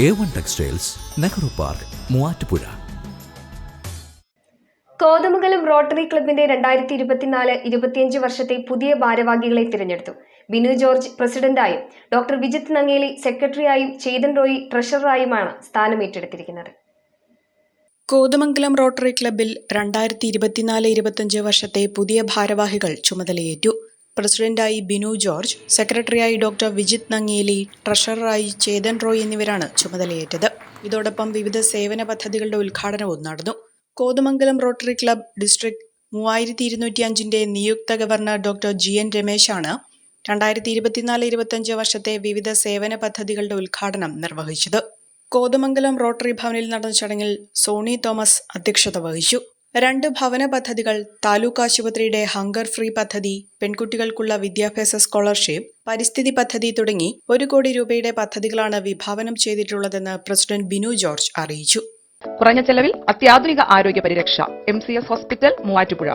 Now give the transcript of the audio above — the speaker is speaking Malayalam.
A1 Textiles, Nehru Park, Muvattupuzha. Kothamangalam rotary ക്ലബിന്റെ 2024-25 വർഷത്തെ പുതിയ ഭാരവാഹികളെ തിരഞ്ഞെടുത്തു. ബിനു ജോർജ് പ്രസിഡന്റായും ഡോക്ടർ വിജിത്ത് നങ്ങേലി സെക്രട്ടറിയായും ചേതൻ റോയി ട്രഷററായുമാണ് സ്ഥാനമേറ്റെടുത്തിരിക്കുന്നത്. കോതമംഗലം റോട്ടറി ക്ലബിൽ 2024-25 വർഷത്തെ പുതിയ ഭാരവാഹികൾ ചുമതലയേറ്റു. പ്രസിഡന്റായി ബിനു ജോർജ്, സെക്രട്ടറിയായി ഡോക്ടർ വിജിത്ത് നങ്ങേലി, ട്രഷററായി ചേതൻ റോയ് എന്നിവരാണ് ചുമതലയേറ്റത്. ഇതോടൊപ്പം വിവിധ സേവന പദ്ധതികളുടെ ഉദ്ഘാടനവും നടന്നു. കോതമംഗലം റോട്ടറി ക്ലബ് ഡിസ്ട്രിക്ട് 3205 നിയുക്ത ഗവർണർ ഡോക്ടർ GN രമേശാണ് 2024-25 വർഷത്തെ വിവിധ സേവന പദ്ധതികളുടെ ഉദ്ഘാടനം നിർവഹിച്ചത്. കോതമംഗലം റോട്ടറി ഭവനിൽ നടന്ന ചടങ്ങിൽ സോണി തോമസ് അധ്യക്ഷത വഹിച്ചു. 2 ഭവന പദ്ധതികൾ, താലൂക്ക് ആശുപത്രിയുടെ ഹങ്കർ ഫ്രീ പദ്ധതി, പെൺകുട്ടികൾക്കുള്ള വിദ്യാഭ്യാസ സ്കോളർഷിപ്പ്, പരിസ്ഥിതി പദ്ധതി തുടങ്ങി 1 കോടി രൂപയുടെ പദ്ധതികളാണ് വിഭാവനം ചെയ്തിട്ടുള്ളതെന്ന് പ്രസിഡന്റ് ബിനു ജോർജ് അറിയിച്ചു. കുറഞ്ഞ ചെലവിൽ അത്യാധുനിക ആരോഗ്യ പരിരക്ഷ. MCS hospital, Muvattupuzha.